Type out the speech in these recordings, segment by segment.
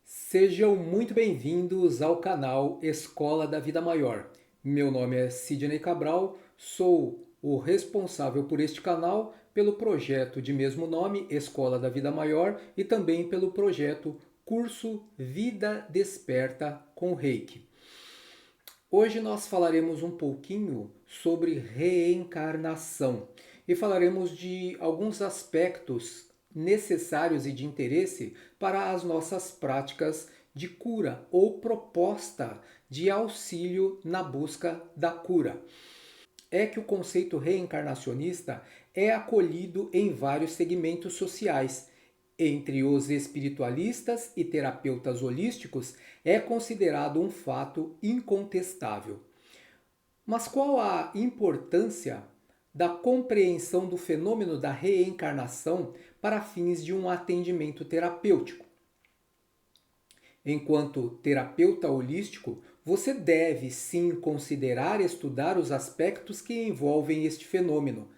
Sejam muito bem-vindos ao canal Escola da Vida Maior. Meu nome é Sidney Cabral, sou o responsável por este canal, pelo projeto de mesmo nome, Escola da Vida Maior, e também pelo projeto Curso Vida Desperta com Reiki. Hoje nós falaremos um pouquinho sobre reencarnação e falaremos de alguns aspectos necessários e de interesse para as nossas práticas de cura ou proposta de auxílio na busca da cura. É que o conceito reencarnacionista é acolhido em vários segmentos sociais. Entre os espiritualistas e terapeutas holísticos, é considerado um fato incontestável. Mas qual a importância da compreensão do fenômeno da reencarnação para fins de um atendimento terapêutico? Enquanto terapeuta holístico, você deve sim considerar e estudar os aspectos que envolvem este fenômeno,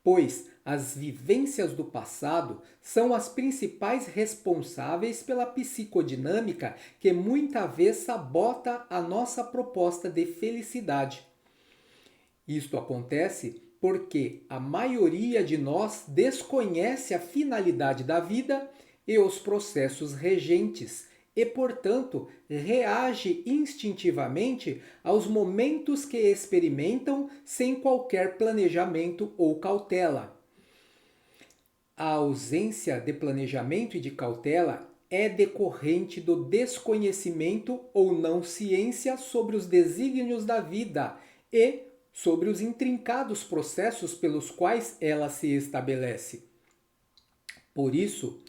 pois as vivências do passado são as principais responsáveis pela psicodinâmica que muitas vezes sabota a nossa proposta de felicidade. Isto acontece porque a maioria de nós desconhece a finalidade da vida e os processos regentes e, portanto, reage instintivamente aos momentos que experimentam sem qualquer planejamento ou cautela. A ausência de planejamento e de cautela é decorrente do desconhecimento ou não ciência sobre os desígnios da vida e sobre os intrincados processos pelos quais ela se estabelece. Por isso,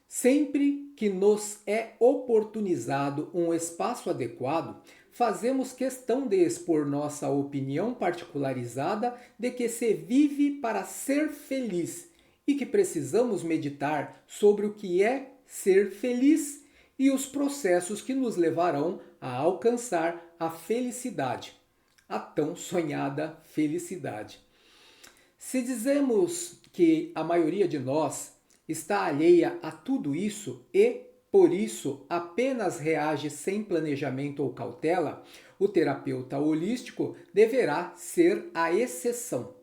sempre que nos é oportunizado um espaço adequado, fazemos questão de expor nossa opinião particularizada de que se vive para ser feliz e que precisamos meditar sobre o que é ser feliz e os processos que nos levarão a alcançar a felicidade, a tão sonhada felicidade. Se dizemos que a maioria de nós está alheia a tudo isso e, por isso, apenas reage sem planejamento ou cautela, o terapeuta holístico deverá ser a exceção.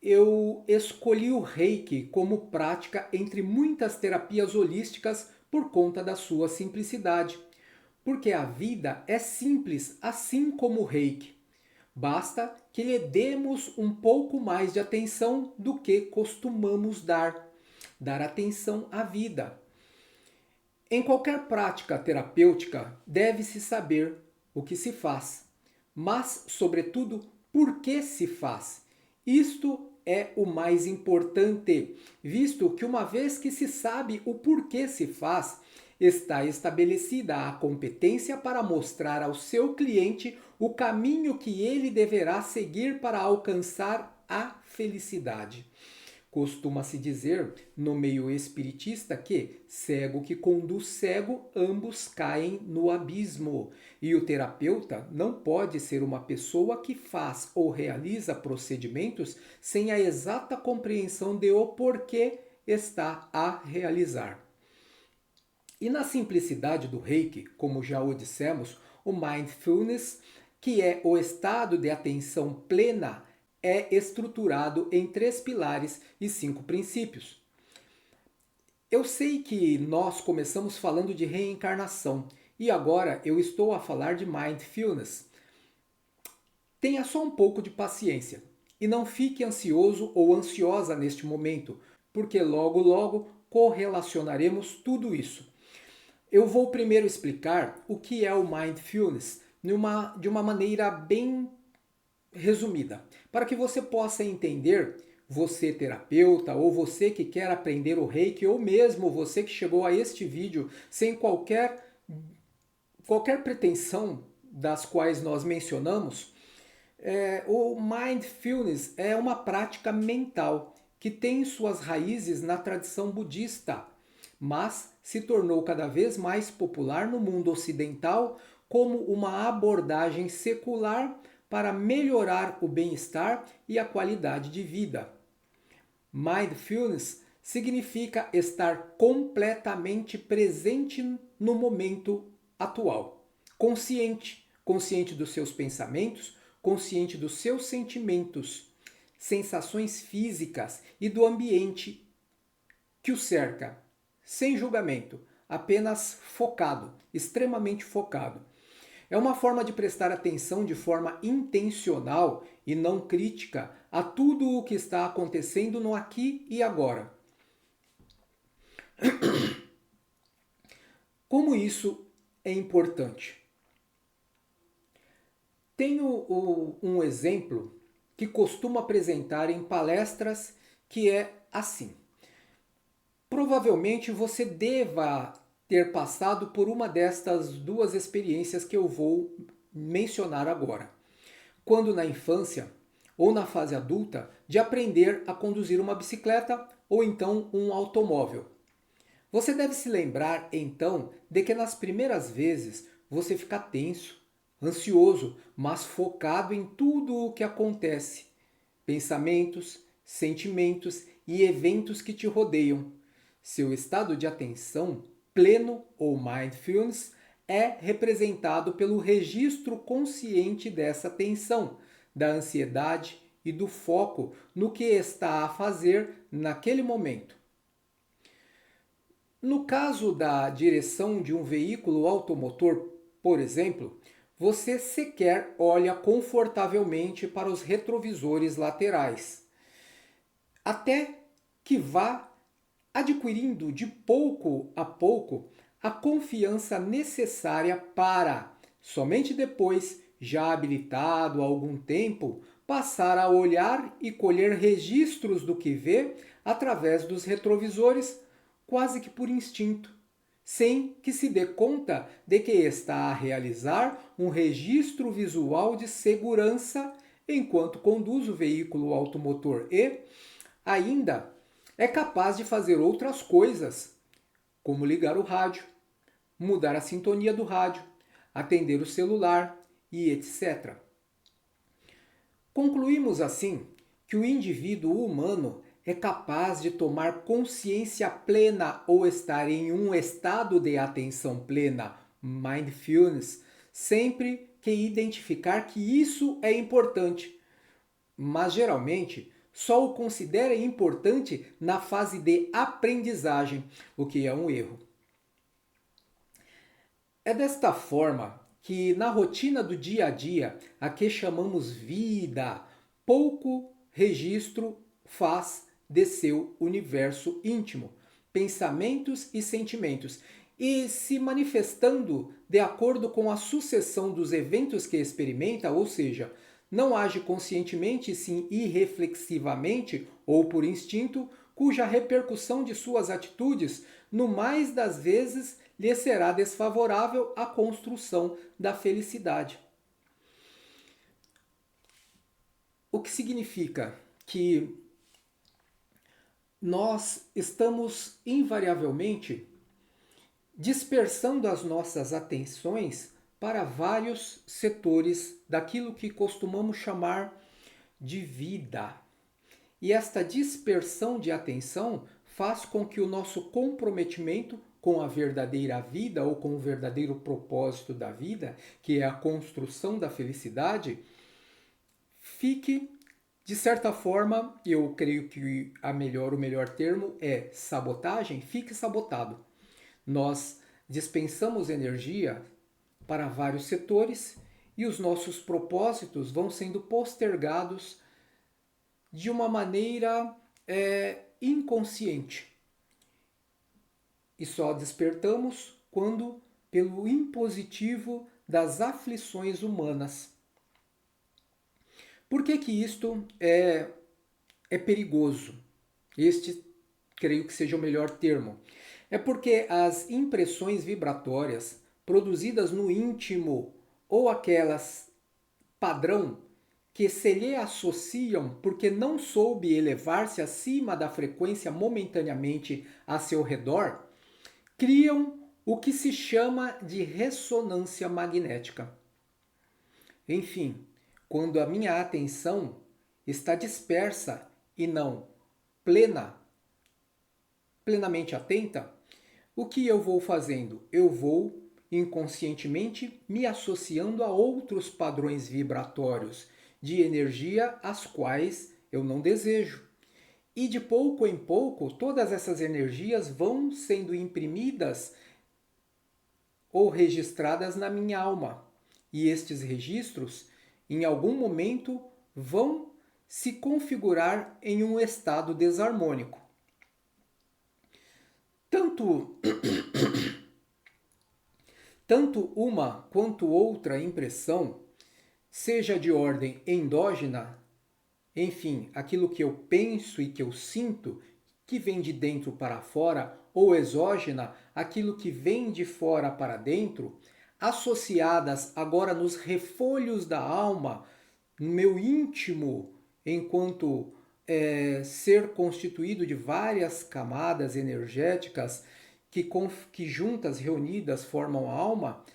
Eu escolhi o Reiki como prática entre muitas terapias holísticas por conta da sua simplicidade, porque a vida é simples assim como o Reiki. Basta que lhe demos um pouco mais de atenção do que costumamos dar. Dar atenção à vida. Em qualquer prática terapêutica, deve-se saber o que se faz, mas, sobretudo, por que se faz. Isto é o mais importante, visto que uma vez que se sabe o porquê se faz, está estabelecida a competência para mostrar ao seu cliente o caminho que ele deverá seguir para alcançar a felicidade. Costuma-se dizer no meio espiritista que cego que conduz cego, ambos caem no abismo. E o terapeuta não pode ser uma pessoa que faz ou realiza procedimentos sem a exata compreensão de o porquê está a realizar. E na simplicidade do Reiki, como já o dissemos, o Mindfulness, que é o estado de atenção plena, é estruturado em 3 pilares e 5 princípios. Eu sei que nós começamos falando de reencarnação e agora eu estou a falar de Mindfulness. Tenha só um pouco de paciência e não fique ansioso ou ansiosa neste momento, porque logo correlacionaremos tudo isso. Eu vou primeiro explicar o que é o Mindfulness de uma maneira bem resumida, para que você possa entender, você terapeuta, ou você que quer aprender o Reiki, ou mesmo você que chegou a este vídeo sem qualquer pretensão das quais nós mencionamos, o Mindfulness é uma prática mental que tem suas raízes na tradição budista, mas se tornou cada vez mais popular no mundo ocidental como uma abordagem secular para melhorar o bem-estar e a qualidade de vida. Mindfulness significa estar completamente presente no momento atual, consciente dos seus pensamentos, consciente dos seus sentimentos, sensações físicas e do ambiente que o cerca, sem julgamento, apenas focado, extremamente focado. É uma forma de prestar atenção de forma intencional e não crítica a tudo o que está acontecendo no aqui e agora. Como isso é importante? Tenho um exemplo que costumo apresentar em palestras que é assim. Provavelmente você deva ter passado por uma destas duas experiências que eu vou mencionar agora. Quando na infância ou na fase adulta, de aprender a conduzir uma bicicleta ou então um automóvel. Você deve se lembrar então de que nas primeiras vezes você fica tenso, ansioso, mas focado em tudo o que acontece, pensamentos, sentimentos e eventos que te rodeiam. Seu estado de atenção pleno ou mindfulness é representado pelo registro consciente dessa tensão, da ansiedade e do foco no que está a fazer naquele momento. No caso da direção de um veículo automotor, por exemplo, você sequer olha confortavelmente para os retrovisores laterais, até que vá adquirindo de pouco a pouco a confiança necessária para, somente depois, já habilitado há algum tempo, passar a olhar e colher registros do que vê através dos retrovisores, quase que por instinto, sem que se dê conta de que está a realizar um registro visual de segurança enquanto conduz o veículo automotor e, ainda, é capaz de fazer outras coisas, como ligar o rádio, mudar a sintonia do rádio, atender o celular e etc. Concluímos assim que o indivíduo humano é capaz de tomar consciência plena ou estar em um estado de atenção plena, mindfulness, sempre que identificar que isso é importante. Mas geralmente só o considera importante na fase de aprendizagem, o que é um erro. É desta forma que na rotina do dia a dia, a que chamamos vida, pouco registro faz de seu universo íntimo, pensamentos e sentimentos, e se manifestando de acordo com a sucessão dos eventos que experimenta, ou seja, não age conscientemente, sim irreflexivamente ou por instinto, cuja repercussão de suas atitudes, no mais das vezes, lhe será desfavorável à construção da felicidade. O que significa que nós estamos invariavelmente dispersando as nossas atenções para vários setores daquilo que costumamos chamar de vida. E esta dispersão de atenção faz com que o nosso comprometimento com a verdadeira vida ou com o verdadeiro propósito da vida, que é a construção da felicidade, fique, de certa forma, eu creio que o melhor termo é sabotagem, fique sabotado. Nós dispensamos energia para vários setores e os nossos propósitos vão sendo postergados de uma maneira inconsciente. E só despertamos quando pelo impositivo das aflições humanas. Por que isto é perigoso? Este creio que seja o melhor termo. É porque as impressões vibratórias produzidas no íntimo ou aquelas padrão que se lhe associam porque não soube elevar-se acima da frequência momentaneamente a seu redor, criam o que se chama de ressonância magnética. Enfim, quando a minha atenção está dispersa e não plena, plenamente atenta, o que eu vou fazendo? Eu vou inconscientemente me associando a outros padrões vibratórios de energia as quais eu não desejo. E de pouco em pouco, todas essas energias vão sendo imprimidas ou registradas na minha alma. E estes registros, em algum momento, vão se configurar em um estado desarmônico. Tanto uma quanto outra impressão, seja de ordem endógena, enfim, aquilo que eu penso e que eu sinto, que vem de dentro para fora, ou exógena, aquilo que vem de fora para dentro, associadas agora nos refolhos da alma, no meu íntimo, enquanto ser constituído de várias camadas energéticas que juntas, reunidas, formam a alma,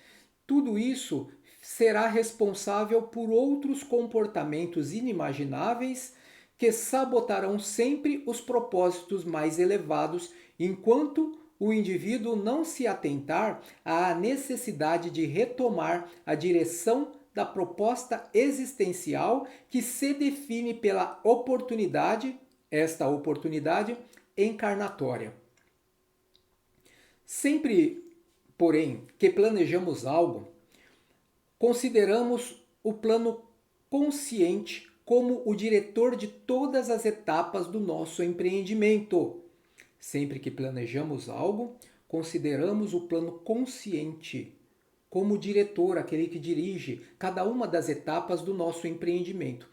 tudo isso será responsável por outros comportamentos inimagináveis que sabotarão sempre os propósitos mais elevados, enquanto o indivíduo não se atentar à necessidade de retomar a direção da proposta existencial que se define pela oportunidade, esta oportunidade encarnatória. Sempre, porém, que planejamos algo, consideramos o plano consciente como o diretor de todas as etapas do nosso empreendimento. Sempre que planejamos algo, consideramos o plano consciente como o diretor, aquele que dirige cada uma das etapas do nosso empreendimento.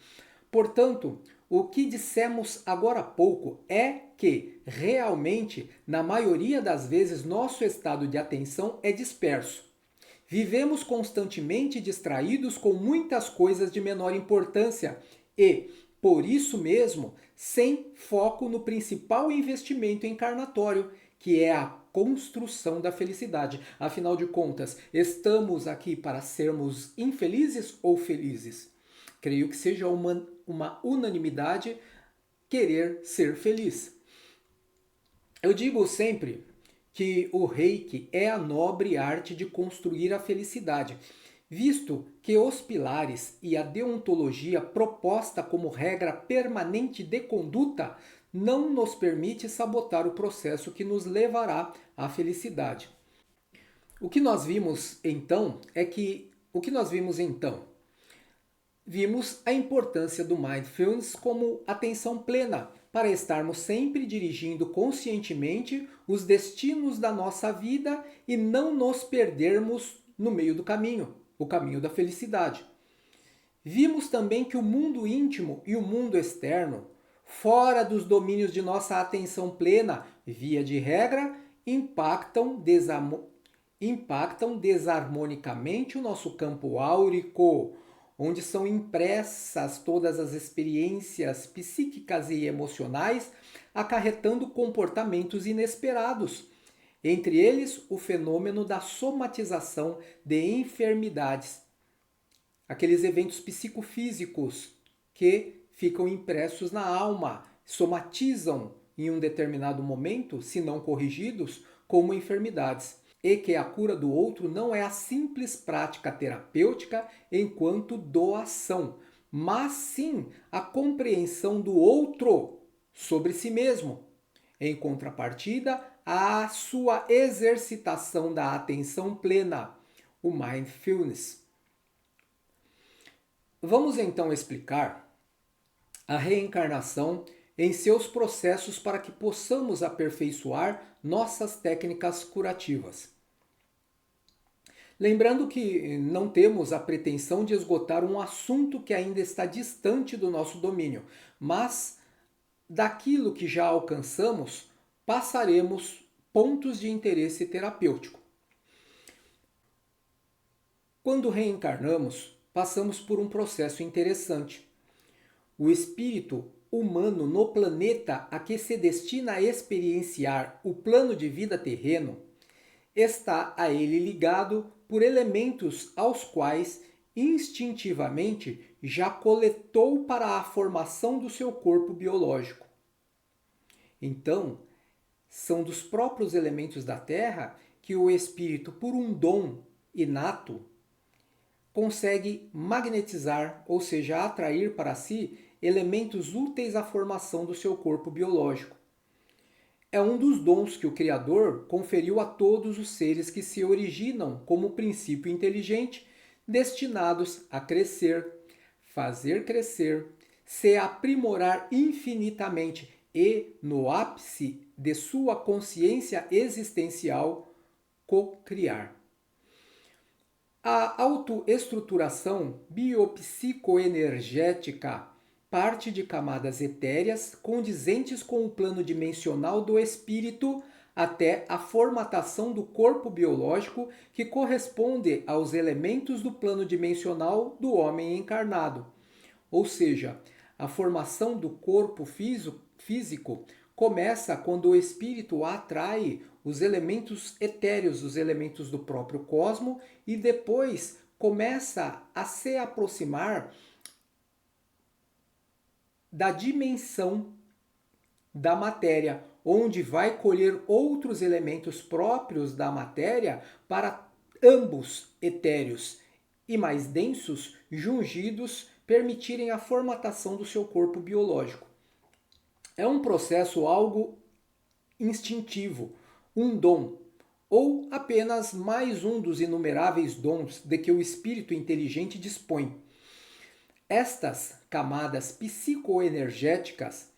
Portanto, o que dissemos agora há pouco é que, realmente, na maioria das vezes, nosso estado de atenção é disperso. Vivemos constantemente distraídos com muitas coisas de menor importância e, por isso mesmo, sem foco no principal investimento encarnatório, que é a construção da felicidade. Afinal de contas, estamos aqui para sermos infelizes ou felizes? Creio que seja uma unanimidade querer ser feliz. Eu digo sempre que o Reiki é a nobre arte de construir a felicidade, visto que os pilares e a deontologia proposta como regra permanente de conduta não nos permite sabotar o processo que nos levará à felicidade. O que nós vimos então é que vimos a importância do mindfulness como atenção plena para estarmos sempre dirigindo conscientemente os destinos da nossa vida e não nos perdermos no meio do caminho, o caminho da felicidade. Vimos também que o mundo íntimo e o mundo externo, fora dos domínios de nossa atenção plena, via de regra, impactam desarmonicamente o nosso campo áurico, onde são impressas todas as experiências psíquicas e emocionais, acarretando comportamentos inesperados. Entre eles, o fenômeno da somatização de enfermidades, aqueles eventos psicofísicos que ficam impressos na alma, somatizam em um determinado momento, se não corrigidos, como enfermidades. E que a cura do outro não é a simples prática terapêutica enquanto doação, mas sim a compreensão do outro sobre si mesmo. Em contrapartida, a sua exercitação da atenção plena, o mindfulness. Vamos então explicar a reencarnação em seus processos para que possamos aperfeiçoar nossas técnicas curativas. Lembrando que não temos a pretensão de esgotar um assunto que ainda está distante do nosso domínio, mas daquilo que já alcançamos, passaremos pontos de interesse terapêutico. Quando reencarnamos, passamos por um processo interessante. O espírito humano no planeta a que se destina a experienciar o plano de vida terreno está a ele ligado por elementos aos quais instintivamente já coletou para a formação do seu corpo biológico. Então, são dos próprios elementos da Terra que o espírito, por um dom inato, consegue magnetizar, ou seja, atrair para si elementos úteis à formação do seu corpo biológico. É um dos dons que o Criador conferiu a todos os seres que se originam como princípio inteligente, destinados a crescer, fazer crescer, se aprimorar infinitamente e, no ápice de sua consciência existencial, co-criar. A autoestruturação biopsicoenergética parte de camadas etéreas condizentes com o plano dimensional do espírito até a formatação do corpo biológico que corresponde aos elementos do plano dimensional do homem encarnado. Ou seja, a formação do corpo físico começa quando o espírito atrai os elementos etéreos, os elementos do próprio cosmo, e depois começa a se aproximar da dimensão da matéria, onde vai colher outros elementos próprios da matéria para ambos etéreos e mais densos, jungidos, permitirem a formatação do seu corpo biológico. É um processo algo instintivo, um dom, ou apenas mais um dos inumeráveis dons de que o espírito inteligente dispõe. Estas camadas psicoenergéticas,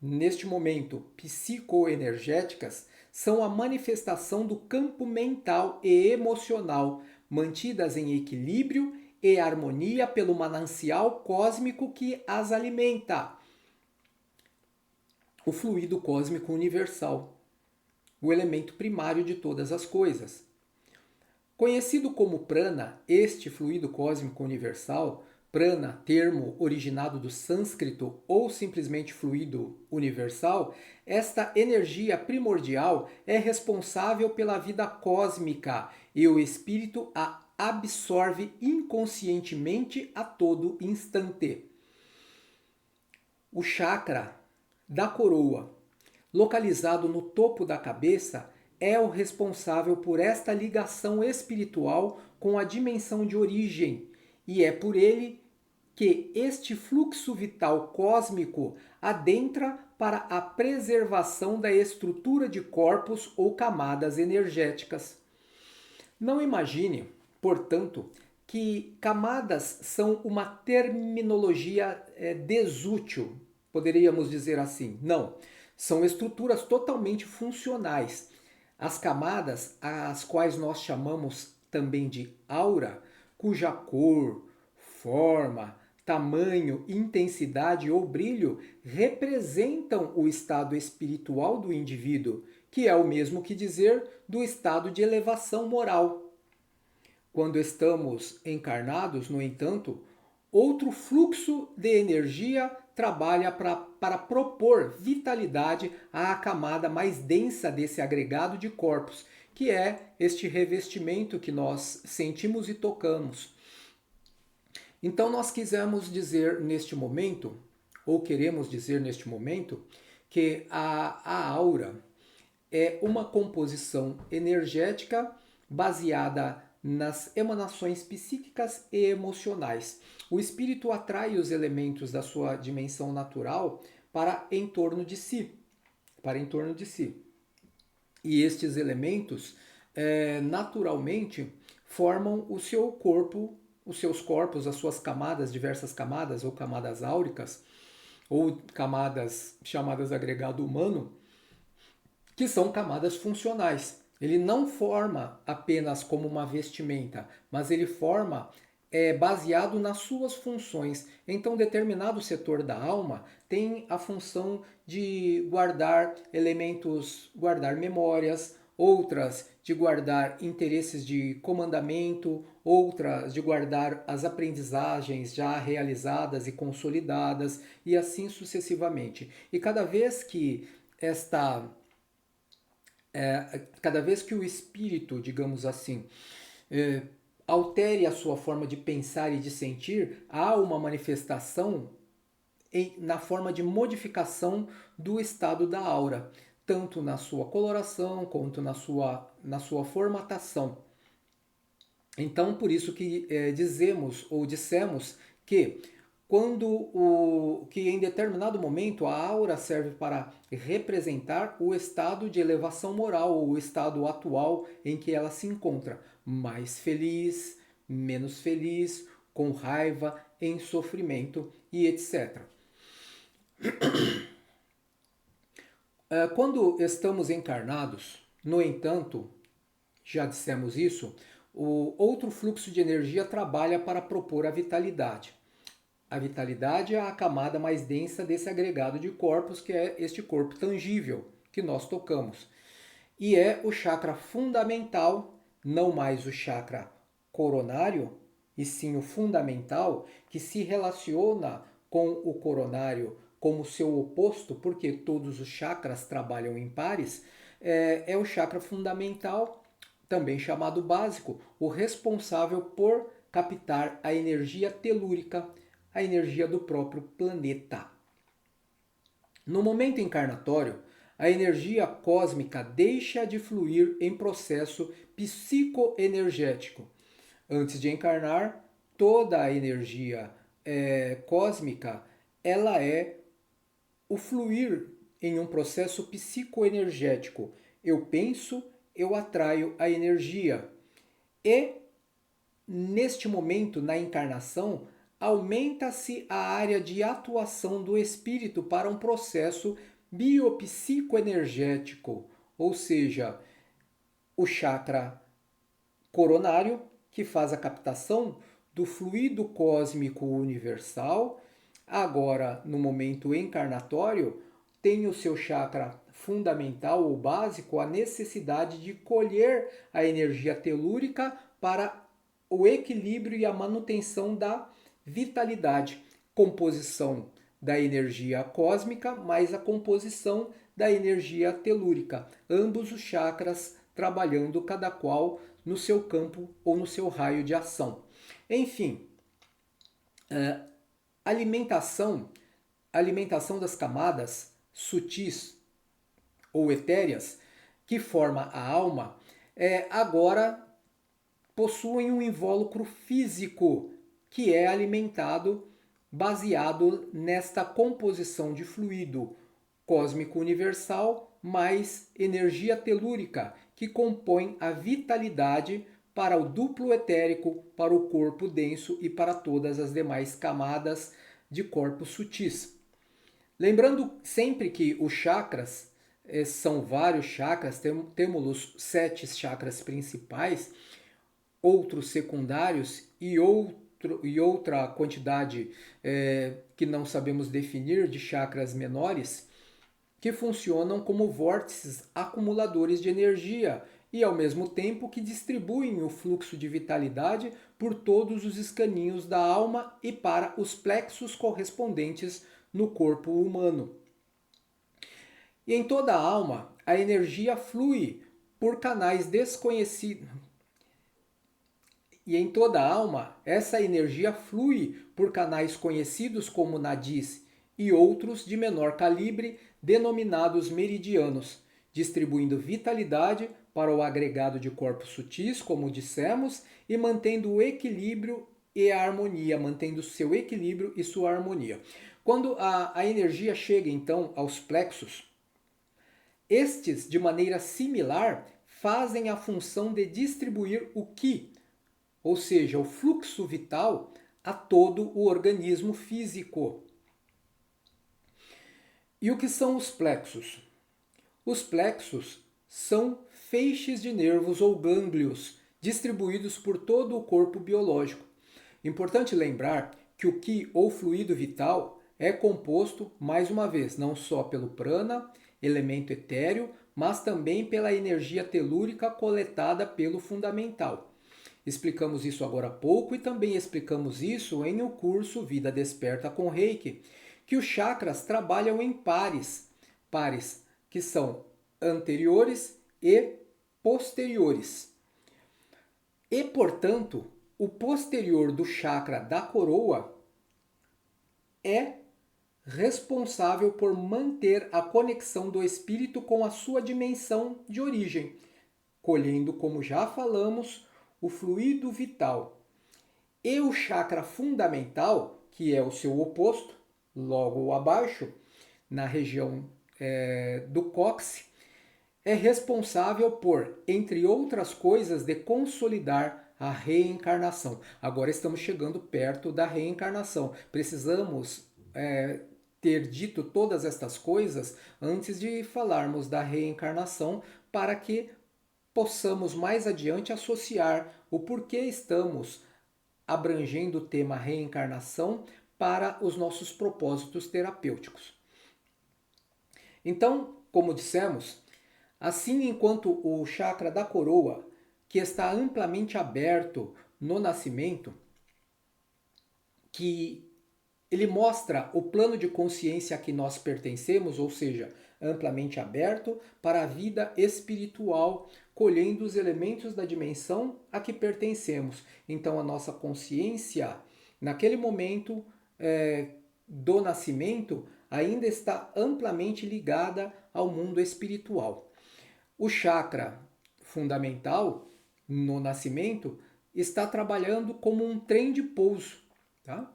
neste momento psicoenergéticas, são a manifestação do campo mental e emocional, mantidas em equilíbrio e harmonia pelo manancial cósmico que as alimenta, o fluido cósmico universal, o elemento primário de todas as coisas. Conhecido como prana, este fluido cósmico universal, prana, termo originado do sânscrito ou simplesmente fluido universal, esta energia primordial é responsável pela vida cósmica e o espírito a absorve inconscientemente a todo instante. O chakra da coroa, localizado no topo da cabeça, é o responsável por esta ligação espiritual com a dimensão de origem, e é por ele que este fluxo vital cósmico adentra para a preservação da estrutura de corpos ou camadas energéticas. Não imagine, portanto, que camadas são uma terminologia desútil, poderíamos dizer assim. Não, são estruturas totalmente funcionais. As camadas, as quais nós chamamos também de aura, cuja cor, forma, tamanho, intensidade ou brilho representam o estado espiritual do indivíduo, que é o mesmo que dizer do estado de elevação moral. Quando estamos encarnados, no entanto, outro fluxo de energia trabalha para propor vitalidade à camada mais densa desse agregado de corpos, que é este revestimento que nós sentimos e tocamos. Então nós quisemos dizer neste momento, ou queremos dizer neste momento, que a aura é uma composição energética baseada nas emanações psíquicas e emocionais. O espírito atrai os elementos da sua dimensão natural para em torno de si, E estes elementos, naturalmente, formam o seu corpo, os seus corpos, as suas camadas, diversas camadas, ou camadas áuricas, ou camadas chamadas agregado humano, que são camadas funcionais. Ele não forma apenas como uma vestimenta, mas ele forma baseado nas suas funções. Então, determinado setor da alma tem a função de guardar elementos, guardar memórias, outras de guardar interesses de comandamento, outras de guardar as aprendizagens já realizadas e consolidadas, e assim sucessivamente. E cada vez que Cada vez que o espírito, digamos assim, altere a sua forma de pensar e de sentir, há uma manifestação na forma de modificação do estado da aura, tanto na sua coloração quanto na sua formatação. Então, por isso que dizemos ou dissemos que que em determinado momento a aura serve para representar o estado de elevação moral ou o estado atual em que ela se encontra, mais feliz, menos feliz, com raiva, em sofrimento e etc. Quando estamos encarnados, no entanto, já dissemos isso, o outro fluxo de energia trabalha para propor a vitalidade. A vitalidade é a camada mais densa desse agregado de corpos, que é este corpo tangível que nós tocamos. E é o chakra fundamental, não mais o chakra coronário, e sim o fundamental, que se relaciona com o coronário como seu oposto, porque todos os chakras trabalham em pares, é o chakra fundamental, também chamado básico, o responsável por captar a energia telúrica, a energia do próprio planeta. No momento encarnatório, a energia cósmica deixa de fluir em processo psicoenergético. Antes de encarnar, toda a energia cósmica ela é o fluir em um processo psicoenergético. Eu penso, eu atraio a energia. E neste momento, na encarnação, aumenta-se a área de atuação do espírito para um processo biopsicoenergético, ou seja, o chakra coronário, que faz a captação do fluido cósmico universal, agora no momento encarnatório, tem o seu chakra fundamental ou básico a necessidade de colher a energia telúrica para o equilíbrio e a manutenção da vitalidade, composição da energia cósmica mais a composição da energia telúrica, ambos os chakras trabalhando cada qual no seu campo ou no seu raio de ação. Enfim, alimentação das camadas sutis ou etéreas que forma a alma agora possuem um invólucro físico que é alimentado baseado nesta composição de fluido cósmico universal mais energia telúrica, que compõe a vitalidade para o duplo etérico, para o corpo denso e para todas as demais camadas de corpos sutis. Lembrando sempre que os chakras são vários chakras, temos os 7 chakras principais, outros secundários e outra quantidade que não sabemos definir de chakras menores, que funcionam como vórtices acumuladores de energia e ao mesmo tempo que distribuem o fluxo de vitalidade por todos os escaninhos da alma e para os plexos correspondentes no corpo humano. E em toda a alma, a energia flui por canais desconhecidos. E em toda a alma, essa energia flui por canais conhecidos como nadis e outros de menor calibre, denominados meridianos, distribuindo vitalidade para o agregado de corpos sutis, como dissemos, e mantendo o equilíbrio e a harmonia, mantendo seu equilíbrio e sua harmonia. Quando a energia chega então aos plexos, estes, de maneira similar, fazem a função de distribuir o Qi, ou seja, o fluxo vital, a todo o organismo físico. E o que são os plexos? Os plexos são feixes de nervos ou gânglios distribuídos por todo o corpo biológico. Importante lembrar que o Qi ou fluido vital é composto, mais uma vez, não só pelo prana, elemento etéreo, mas também pela energia telúrica coletada pelo fundamental. Explicamos isso agora há pouco e também explicamos isso em o curso Vida Desperta com Reiki, que os chakras trabalham em pares que são anteriores e posteriores. E, portanto, o posterior do chakra da coroa é responsável por manter a conexão do espírito com a sua dimensão de origem, colhendo, como já falamos, o fluido vital. E o chakra fundamental, que é o seu oposto, logo abaixo, na região do cóccix, é responsável por, entre outras coisas, de consolidar a reencarnação. Agora estamos chegando perto da reencarnação. Precisamos ter dito todas estas coisas antes de falarmos da reencarnação, para que possamos mais adiante associar o porquê estamos abrangendo o tema reencarnação para os nossos propósitos terapêuticos. Então, como dissemos, assim enquanto o chakra da coroa, que está amplamente aberto no nascimento, que ele mostra o plano de consciência a que nós pertencemos, ou seja, amplamente aberto para a vida espiritual, colhendo os elementos da dimensão a que pertencemos. Então, a nossa consciência, naquele momento do nascimento, ainda está amplamente ligada ao mundo espiritual. O chakra fundamental, no nascimento, está trabalhando como um trem de pouso. Tá?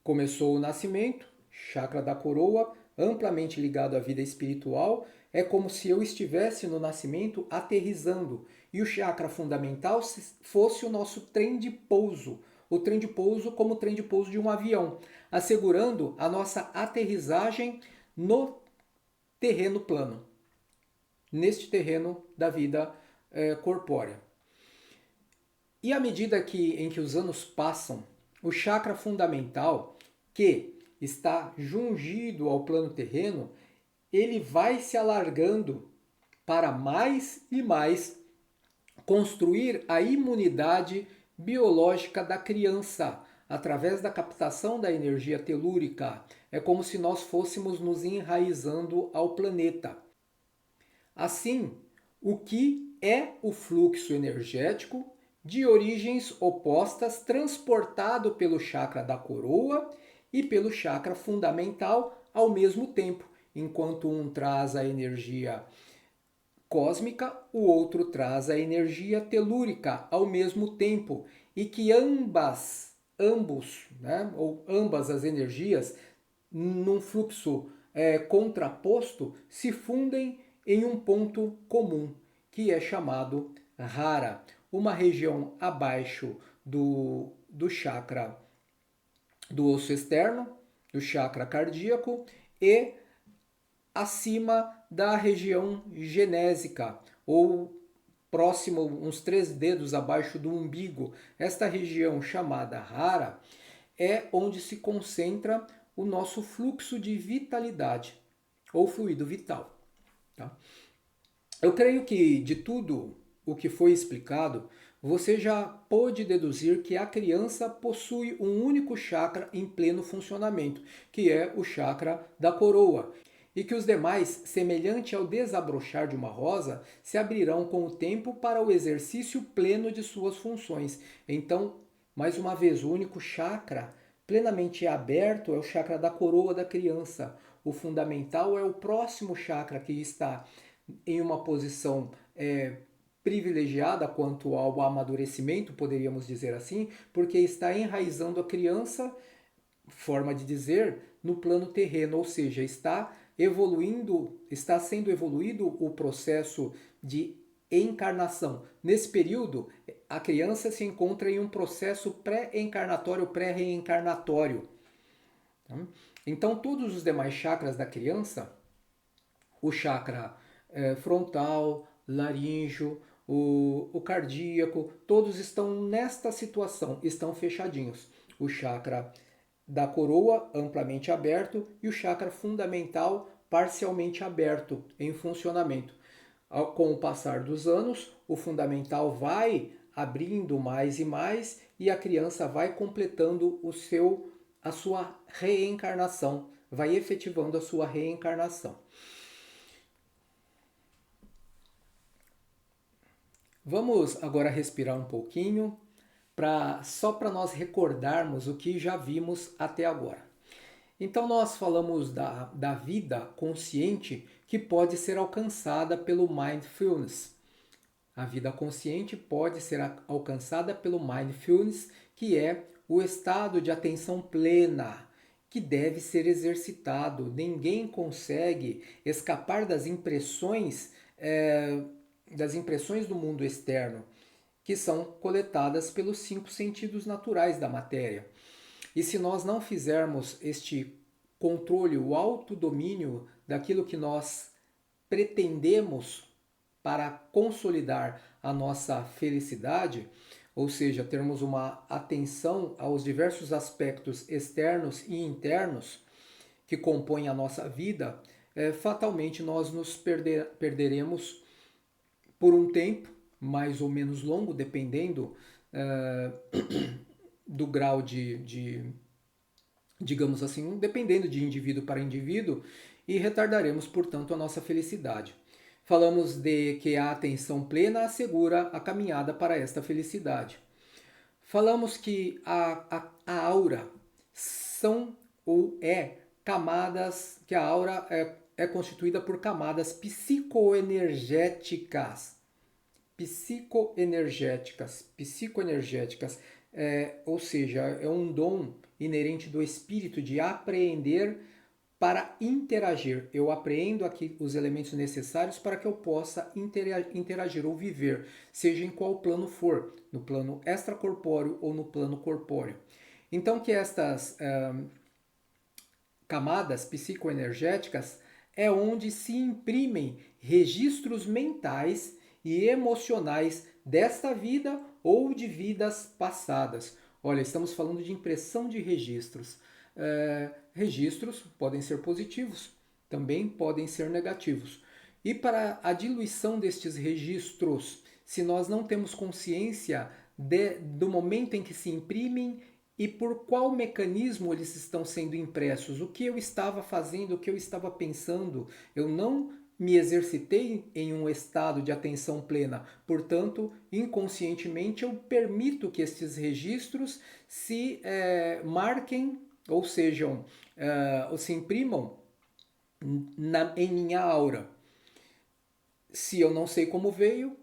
Começou o nascimento, chakra da coroa, amplamente ligado à vida espiritual, é como se eu estivesse no nascimento aterrissando, e o chakra fundamental fosse o nosso trem de pouso, o trem de pouso como o trem de pouso de um avião, assegurando a nossa aterrissagem no terreno plano, neste terreno da vida corpórea. E à medida em que os anos passam, o chakra fundamental, que está jungido ao plano terreno, ele vai se alargando para mais e mais construir a imunidade biológica da criança através da captação da energia telúrica. É como se nós fôssemos nos enraizando ao planeta. Assim, o que é o fluxo energético de origens opostas transportado pelo chakra da coroa e pelo chakra fundamental ao mesmo tempo, enquanto um traz a energia cósmica, o outro traz a energia telúrica ao mesmo tempo, e que ambas as energias, num fluxo contraposto, se fundem em um ponto comum, que é chamado Hara, uma região abaixo do chakra do osso externo, do chakra cardíaco, e acima da região genésica, ou próximo, uns 3 dedos abaixo do umbigo. Esta região chamada Hara é onde se concentra o nosso fluxo de vitalidade, ou fluido vital. Tá? Eu creio que de tudo o que foi explicado, você já pôde deduzir que a criança possui um único chakra em pleno funcionamento, que é o chakra da coroa, e que os demais, semelhante ao desabrochar de uma rosa, se abrirão com o tempo para o exercício pleno de suas funções. Então, mais uma vez, o único chakra plenamente aberto é o chakra da coroa da criança. O fundamental é o próximo chakra, que está em uma posição privilegiada quanto ao amadurecimento, poderíamos dizer assim, porque está enraizando a criança, forma de dizer, no plano terreno, ou seja, está sendo evoluído o processo de encarnação. Nesse período, a criança se encontra em um processo pré-encarnatório, pré-reencarnatório. Então, todos os demais chakras da criança, o chakra frontal, laríngeo, o cardíaco, todos estão nesta situação, estão fechadinhos. O chakra da coroa amplamente aberto e o chakra fundamental parcialmente aberto, em funcionamento. Com o passar dos anos, o fundamental vai abrindo mais e mais e a criança vai completando a sua reencarnação, vai efetivando a sua reencarnação. Vamos agora respirar um pouquinho, só para nós recordarmos o que já vimos até agora. Então, nós falamos da vida consciente que pode ser alcançada pelo mindfulness. A vida consciente pode ser alcançada pelo mindfulness, que é o estado de atenção plena, que deve ser exercitado. Ninguém consegue escapar das impressões do mundo externo, que são coletadas pelos 5 sentidos naturais da matéria. E se nós não fizermos este controle, o autodomínio daquilo que nós pretendemos para consolidar a nossa felicidade, ou seja, termos uma atenção aos diversos aspectos externos e internos que compõem a nossa vida, fatalmente nós nos perderemos por um tempo mais ou menos longo, dependendo do grau digamos assim, dependendo de indivíduo para indivíduo, e retardaremos, portanto, a nossa felicidade. Falamos de que a atenção plena assegura a caminhada para esta felicidade. Falamos que a aura são ou é camadas, que a aura é constituída por camadas psicoenergéticas, ou seja, é um dom inerente do espírito de apreender para interagir. Eu apreendo aqui os elementos necessários para que eu possa interagir ou viver, seja em qual plano for, no plano extracorpóreo ou no plano corpóreo. Então que estas camadas psicoenergéticas é onde se imprimem registros mentais e emocionais desta vida ou de vidas passadas. Olha, estamos falando de impressão de registros. Registros podem ser positivos, também podem ser negativos. E para a diluição destes registros, se nós não temos consciência do momento em que se imprimem e por qual mecanismo eles estão sendo impressos, o que eu estava fazendo, o que eu estava pensando, eu não me exercitei em um estado de atenção plena. Portanto, inconscientemente eu permito que estes registros se marquem, ou sejam, ou se imprimam em minha aura. Se eu não sei como veio,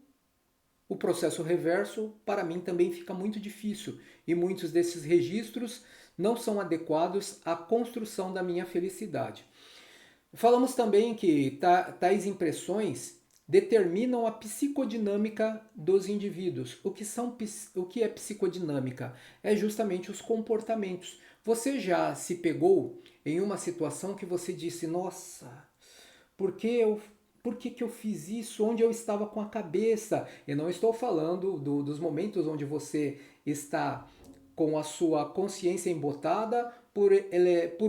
o processo reverso para mim também fica muito difícil e muitos desses registros não são adequados à construção da minha felicidade. Falamos também que tais impressões determinam a psicodinâmica dos indivíduos. O que é psicodinâmica? É justamente os comportamentos. Você já se pegou em uma situação que você disse, nossa, por que eu fiz isso? Onde eu estava com a cabeça? Eu não estou falando dos momentos onde você está com a sua consciência embotada por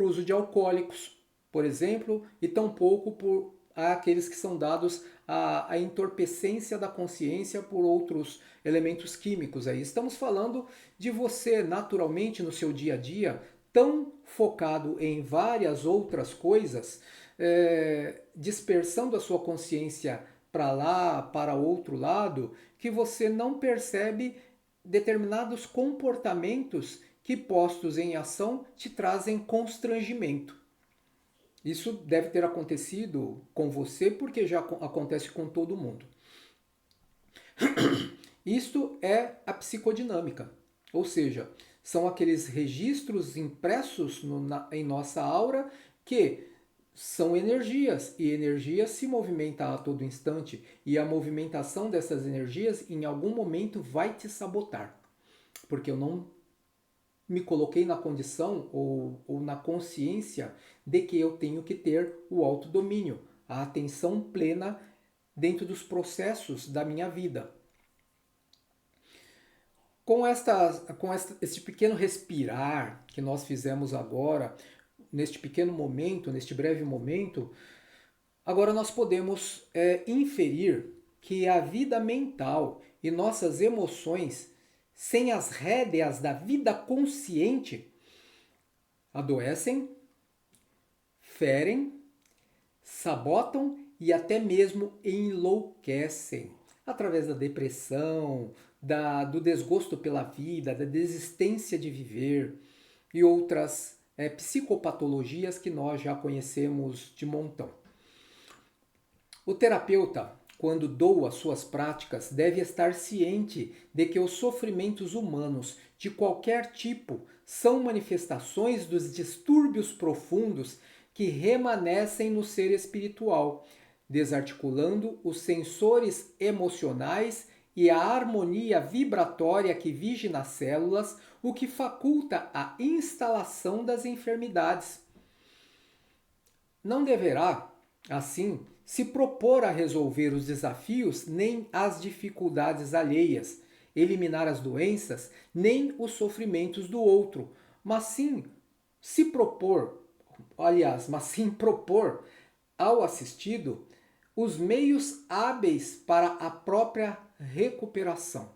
uso de alcoólicos, por exemplo, e tampouco por aqueles que são dados à entorpecência da consciência por outros elementos químicos. Aí estamos falando de você naturalmente no seu dia a dia tão focado em várias outras coisas, dispersando a sua consciência para lá, para outro lado, que você não percebe determinados comportamentos que, postos em ação, te trazem constrangimento. Isso deve ter acontecido com você porque já acontece com todo mundo. Isto é a psicodinâmica, ou seja, são aqueles registros impressos em nossa aura que são energias, e energia se movimenta a todo instante, e a movimentação dessas energias em algum momento vai te sabotar, porque eu não me coloquei na condição ou na consciência de que eu tenho que ter o autodomínio, a atenção plena dentro dos processos da minha vida. Com este pequeno respirar que nós fizemos agora, neste pequeno momento, neste breve momento, agora nós podemos inferir que a vida mental e nossas emoções, sem as rédeas da vida consciente, adoecem, ferem, sabotam e até mesmo enlouquecem. através da depressão, do desgosto pela vida, da desistência de viver e outras psicopatologias que nós já conhecemos de montão. O terapeuta, quando doa suas práticas, deve estar ciente de que os sofrimentos humanos de qualquer tipo são manifestações dos distúrbios profundos que remanescem no ser espiritual, desarticulando os sensores emocionais e a harmonia vibratória que vige nas células, o que faculta a instalação das enfermidades. Não deverá, assim, se propor a resolver os desafios nem as dificuldades alheias, eliminar as doenças nem os sofrimentos do outro, mas sim propor ao assistido os meios hábeis para a própria recuperação.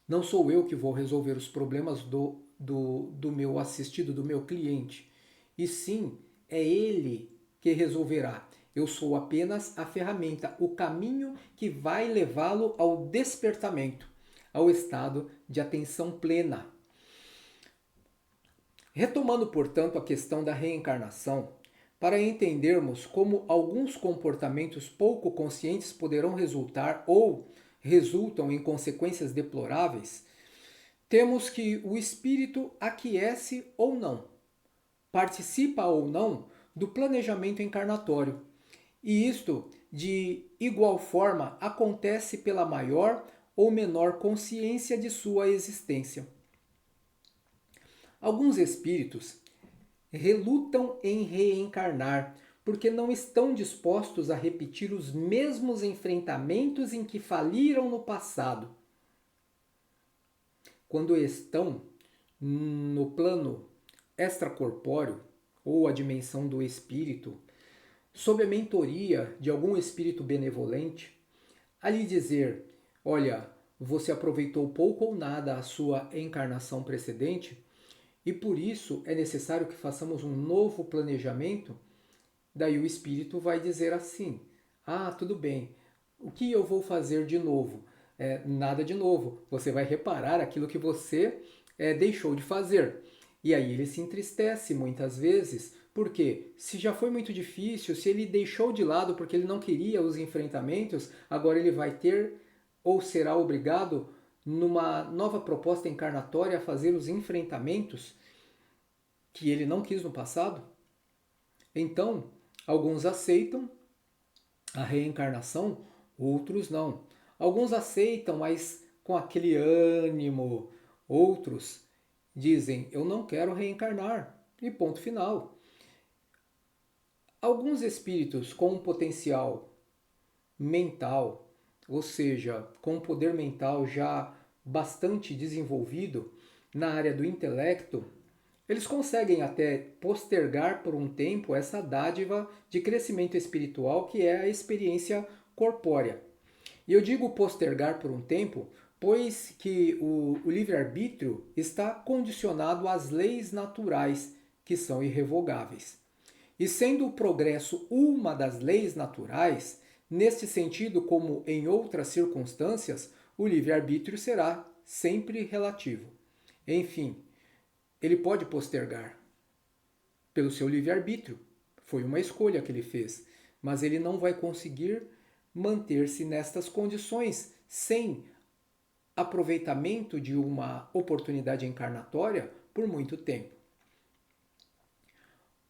Não sou eu que vou resolver os problemas do meu assistido, do meu cliente, e sim é ele que resolverá. Eu sou apenas a ferramenta, o caminho que vai levá-lo ao despertamento, ao estado de atenção plena. Retomando, portanto, a questão da reencarnação, para entendermos como alguns comportamentos pouco conscientes poderão resultar ou resultam em consequências deploráveis, temos que o espírito aquece ou não, participa ou não do planejamento encarnatório. E isto, de igual forma, acontece pela maior ou menor consciência de sua existência. Alguns espíritos relutam em reencarnar porque não estão dispostos a repetir os mesmos enfrentamentos em que faliram no passado. Quando estão no plano extracorpóreo ou a dimensão do espírito, sob a mentoria de algum espírito benevolente, a lhe dizer: olha, você aproveitou pouco ou nada a sua encarnação precedente e por isso é necessário que façamos um novo planejamento. Daí o espírito vai dizer assim: ah, tudo bem, o que eu vou fazer de novo? Nada de novo, você vai reparar aquilo que você deixou de fazer. E aí ele se entristece muitas vezes, porque se já foi muito difícil, se ele deixou de lado porque ele não queria os enfrentamentos, agora ele vai ter ou será obrigado numa nova proposta encarnatória a fazer os enfrentamentos que ele não quis no passado. Então, alguns aceitam a reencarnação, outros não. Alguns aceitam, mas com aquele ânimo. Outros dizem: eu não quero reencarnar. E ponto final. Alguns espíritos com um potencial mental, ou seja, com um poder mental já bastante desenvolvido na área do intelecto, eles conseguem até postergar por um tempo essa dádiva de crescimento espiritual que é a experiência corpórea. E eu digo postergar por um tempo, pois que o livre-arbítrio está condicionado às leis naturais, que são irrevogáveis. E sendo o progresso uma das leis naturais, neste sentido como em outras circunstâncias, o livre-arbítrio será sempre relativo. Enfim, ele pode postergar pelo seu livre-arbítrio. Foi uma escolha que ele fez, mas ele não vai conseguir manter-se nestas condições sem aproveitamento de uma oportunidade encarnatória por muito tempo.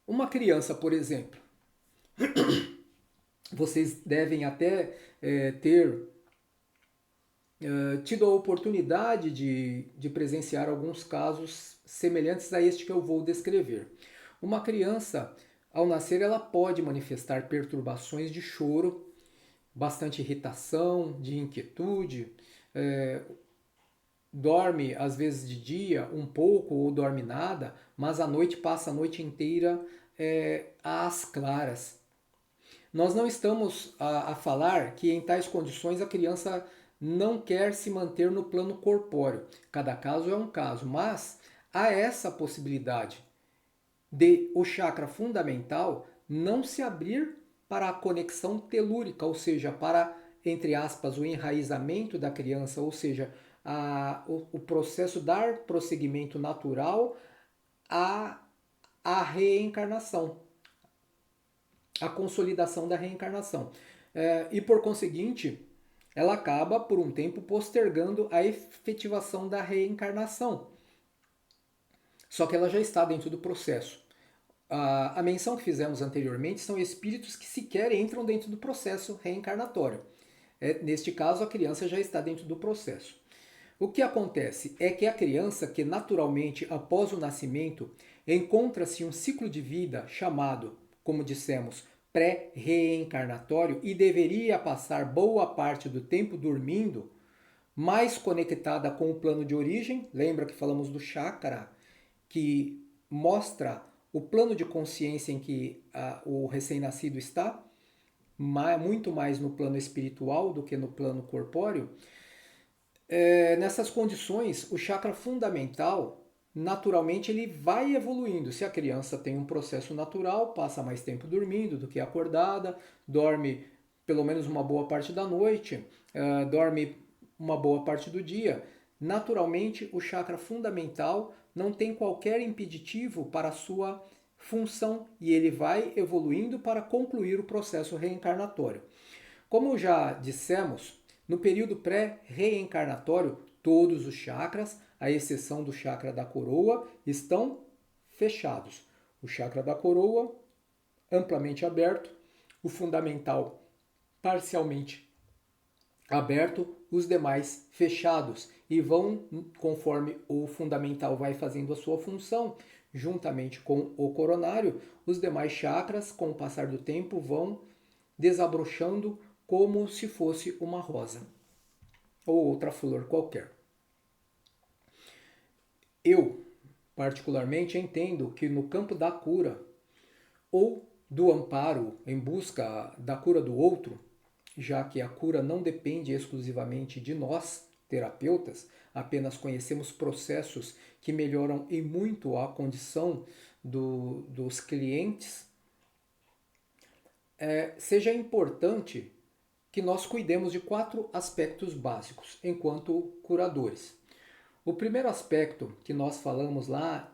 Uma criança, por exemplo, vocês devem até ter tido a oportunidade de presenciar alguns casos semelhantes a este que eu vou descrever. Uma criança, ao nascer, ela pode manifestar perturbações de choro, bastante irritação, de inquietude, dorme às vezes de dia um pouco ou dorme nada, mas à noite passa a noite inteira às claras. Nós não estamos a falar que em tais condições a criança não quer se manter no plano corpóreo. Cada caso é um caso, mas há essa possibilidade de o chakra fundamental não se abrir para a conexão telúrica, ou seja, para entre aspas, o enraizamento da criança, ou seja, o processo dar prosseguimento natural à, à reencarnação, à consolidação da reencarnação. E por conseguinte, ela acaba por um tempo postergando a efetivação da reencarnação. Só que ela já está dentro do processo. A menção que fizemos anteriormente são espíritos que sequer entram dentro do processo reencarnatório. Neste caso, a criança já está dentro do processo. O que acontece é que a criança, que naturalmente após o nascimento encontra-se um ciclo de vida chamado, como dissemos, pré-reencarnatório e deveria passar boa parte do tempo dormindo, mais conectada com o plano de origem, lembra que falamos do chakra, que mostra o plano de consciência em que o recém-nascido está, muito mais no plano espiritual do que no plano corpóreo. Nessas condições, o chakra fundamental, naturalmente, ele vai evoluindo. Se a criança tem um processo natural, passa mais tempo dormindo do que acordada, dorme pelo menos uma boa parte da noite, dorme uma boa parte do dia. Naturalmente, o chakra fundamental não tem qualquer impeditivo para a sua função e ele vai evoluindo para concluir o processo reencarnatório. Como já dissemos, no período pré-reencarnatório, todos os chakras, à exceção do chakra da coroa, estão fechados. O chakra da coroa, amplamente aberto, o fundamental, parcialmente aberto, os demais fechados. E vão, conforme o fundamental vai fazendo a sua função, juntamente com o coronário, os demais chakras, com o passar do tempo, vão desabrochando como se fosse uma rosa ou outra flor qualquer. Eu, particularmente, entendo que no campo da cura ou do amparo em busca da cura do outro, já que a cura não depende exclusivamente de nós, terapeutas, apenas conhecemos processos que melhoram em muito a condição dos clientes, seja importante que nós cuidemos de 4 aspectos básicos enquanto curadores. O primeiro aspecto que nós falamos lá,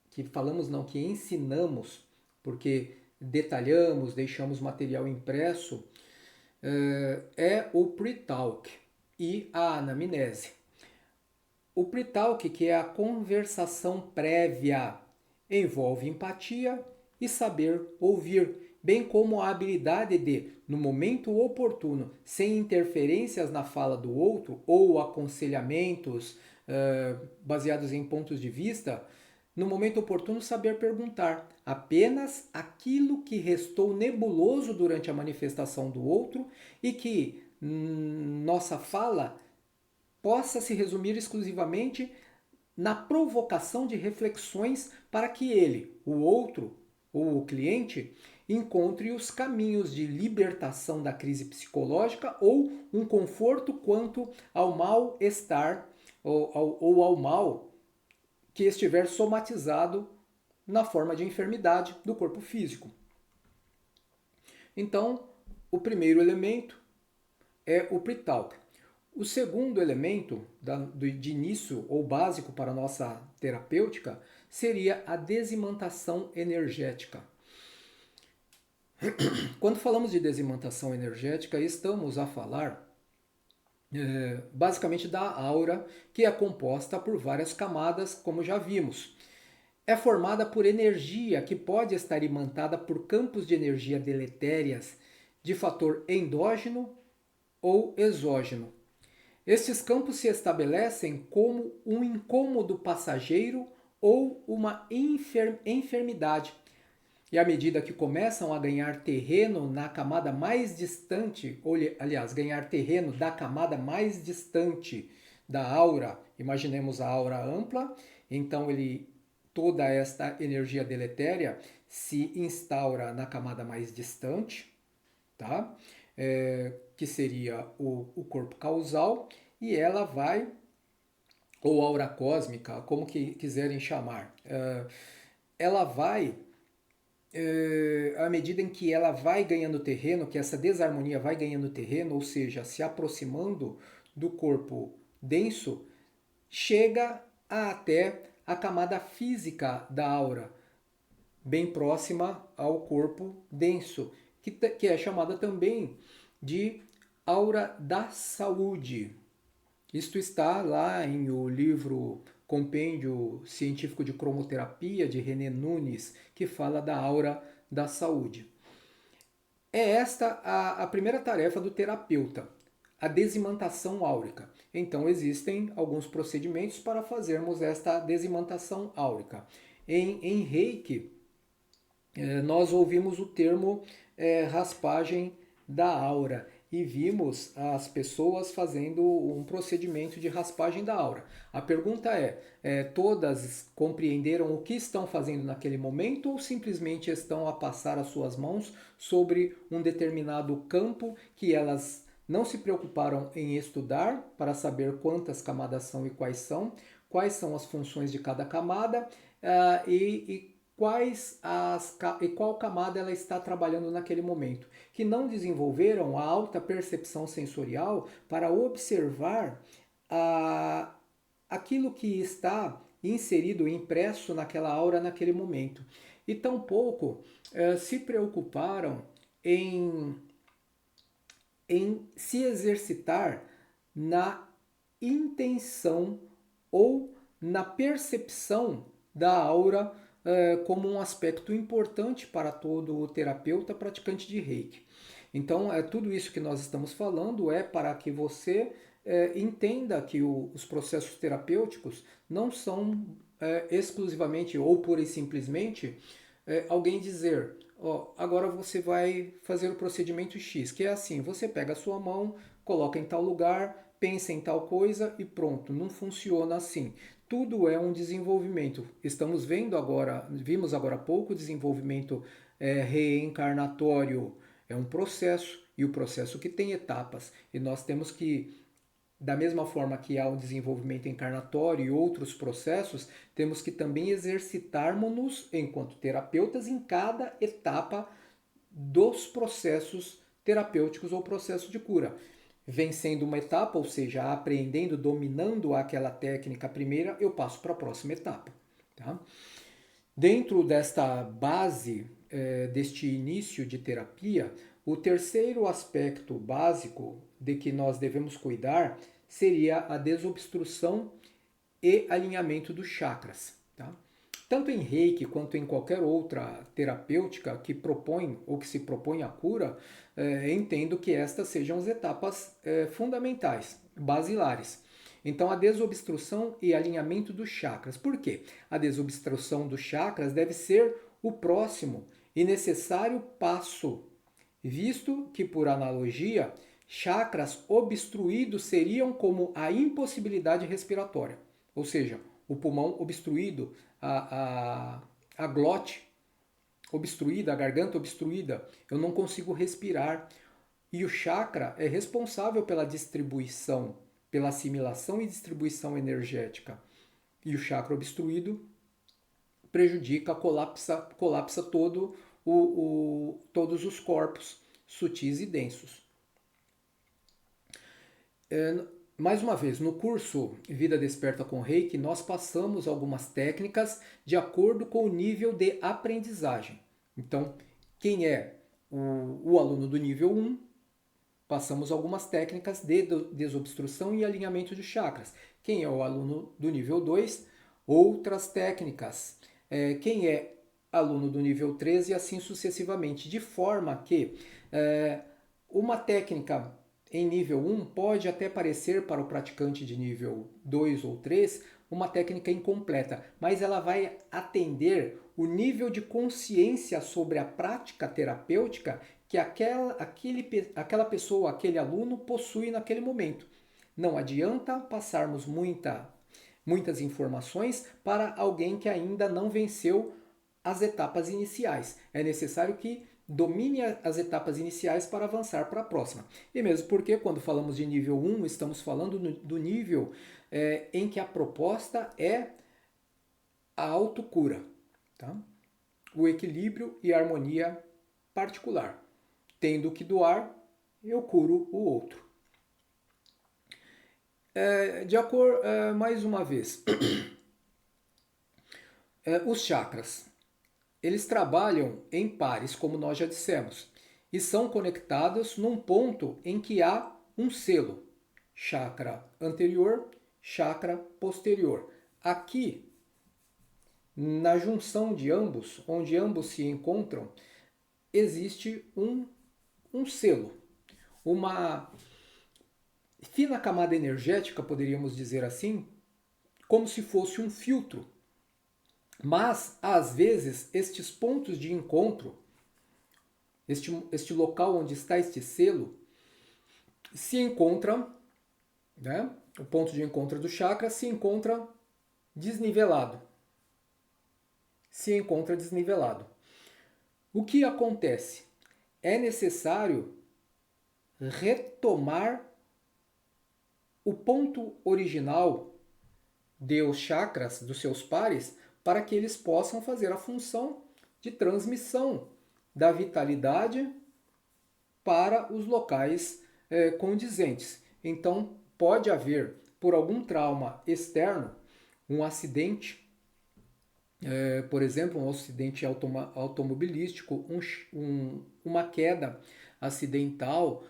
que ensinamos, porque detalhamos, deixamos material impresso, é o pre-talk e a anamnese. O pre-talk, que é a conversação prévia, envolve empatia e saber ouvir, bem como a habilidade de, no momento oportuno, sem interferências na fala do outro ou aconselhamentos baseados em pontos de vista, no momento oportuno saber perguntar apenas aquilo que restou nebuloso durante a manifestação do outro e que nossa fala possa se resumir exclusivamente na provocação de reflexões para que ele, o outro ou o cliente, encontre os caminhos de libertação da crise psicológica ou um conforto quanto ao mal-estar ou ao mal que estiver somatizado na forma de enfermidade do corpo físico. Então, o primeiro elemento é o pre-talk. O segundo elemento de início ou básico para a nossa terapêutica seria a desimantação energética. Quando falamos de desimantação energética, estamos a falar basicamente da aura, que é composta por várias camadas, como já vimos. É formada por energia que pode estar imantada por campos de energia deletérias de fator endógeno ou exógeno. Estes campos se estabelecem como um incômodo passageiro ou uma enfermidade. E à medida que começam a ganhar terreno na camada mais distante, ou aliás, ganhar terreno da camada mais distante da aura, imaginemos a aura ampla, então toda esta energia deletéria se instaura na camada mais distante, tá? Que seria o corpo causal, e ela vai, ou aura cósmica, como que quiserem chamar, ela vai à medida em que ela vai ganhando terreno, que essa desarmonia vai ganhando terreno, ou seja, se aproximando do corpo denso, chega até a camada física da aura, bem próxima ao corpo denso, que é chamada também de aura da saúde. Isto está lá em o livro Compêndio Científico de Cromoterapia, de René Nunes, que fala da aura da saúde. É esta a primeira tarefa do terapeuta, a desimantação áurica. Então, existem alguns procedimentos para fazermos esta desimantação áurica. Em Reiki, nós ouvimos o termo raspagem da aura e vimos as pessoas fazendo um procedimento de raspagem da aura. A pergunta todas compreenderam o que estão fazendo naquele momento ou simplesmente estão a passar as suas mãos sobre um determinado campo que elas não se preocuparam em estudar para saber quantas camadas são e quais são as funções de cada camada e qual camada ela está trabalhando naquele momento, que não desenvolveram a alta percepção sensorial para observar aquilo que está inserido, impresso naquela aura naquele momento. E tampouco se preocuparam em se exercitar na intenção ou na percepção da aura como um aspecto importante para todo terapeuta praticante de Reiki. Então, tudo isso que nós estamos falando é para que você entenda que os processos terapêuticos não são exclusivamente ou pura e simplesmente alguém dizer, agora você vai fazer o procedimento X, que é assim, você pega a sua mão, coloca em tal lugar, pensa em tal coisa e pronto, não funciona assim. Tudo é um desenvolvimento. Vimos agora há pouco o desenvolvimento reencarnatório. É um processo, e o processo que tem etapas. E nós temos que, da mesma forma que há um desenvolvimento encarnatório e outros processos, temos que também exercitarmos-nos enquanto terapeutas em cada etapa dos processos terapêuticos ou processo de cura. Vencendo uma etapa, ou seja, aprendendo, dominando aquela técnica primeira, eu passo para a próxima etapa. Tá? Dentro desta base, deste início de terapia, o terceiro aspecto básico de que nós devemos cuidar seria a desobstrução e alinhamento dos chakras. Tá? Tanto em Reiki quanto em qualquer outra terapêutica que propõe ou que se propõe a cura, entendo que estas sejam as etapas fundamentais, basilares. Então, a desobstrução e alinhamento dos chakras. Por quê? A desobstrução dos chakras deve ser o próximo e necessário passo, visto que, por analogia, chakras obstruídos seriam como a impossibilidade respiratória, ou seja, o pulmão obstruído, a glote obstruída, a garganta obstruída, eu não consigo respirar. E o chakra é responsável pela distribuição, pela assimilação e distribuição energética. E o chakra obstruído prejudica, colapsa todos os corpos sutis e densos. Mais uma vez, no curso Vida Desperta com Reiki, nós passamos algumas técnicas de acordo com o nível de aprendizagem. Então, quem é o aluno do nível 1, passamos algumas técnicas de desobstrução e alinhamento de chakras. Quem é o aluno do nível 2, outras técnicas. Quem é aluno do nível 3 e assim sucessivamente, de forma que uma técnica em nível 1 pode até parecer para o praticante de nível 2 ou 3 uma técnica incompleta, mas ela vai atender o nível de consciência sobre a prática terapêutica que aquela pessoa, aquele aluno possui naquele momento. Não adianta passarmos muitas informações para alguém que ainda não venceu as etapas iniciais. É necessário que domine as etapas iniciais para avançar para a próxima. E mesmo porque, quando falamos de nível 1, estamos falando do nível em que a proposta é a autocura. Tá? o equilíbrio e a harmonia particular. Tendo que doar, eu curo o outro. Mais uma vez, os chakras, eles trabalham em pares, como nós já dissemos, e são conectados num ponto em que há um selo, chakra anterior, chakra posterior. Aqui, na junção de ambos, onde ambos se encontram, existe um selo, uma fina camada energética, poderíamos dizer assim, como se fosse um filtro. Mas, às vezes, estes pontos de encontro, este local onde está este selo, se encontra, né? O ponto de encontro do chakra se encontra desnivelado. Se encontra desnivelado. O que acontece? É necessário retomar o ponto original dos chakras dos seus pares para que eles possam fazer a função de transmissão da vitalidade para os locais condizentes. Então, pode haver, por algum trauma externo, um acidente, por exemplo, um acidente automobilístico, uma queda acidental,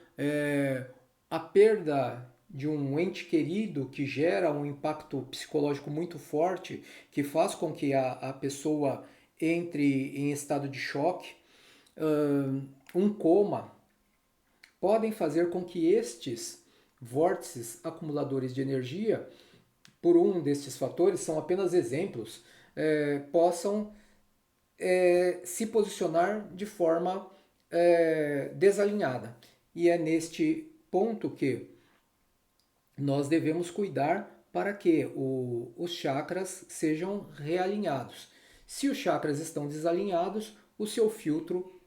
a perda de um ente querido que gera um impacto psicológico muito forte, que faz com que a pessoa entre em estado de choque, um coma, podem fazer com que estes vórtices acumuladores de energia, por um destes fatores, são apenas exemplos, possam se posicionar de forma desalinhada. E é neste ponto que nós devemos cuidar para que os chakras sejam realinhados. Se os chakras estão desalinhados, o seu filtro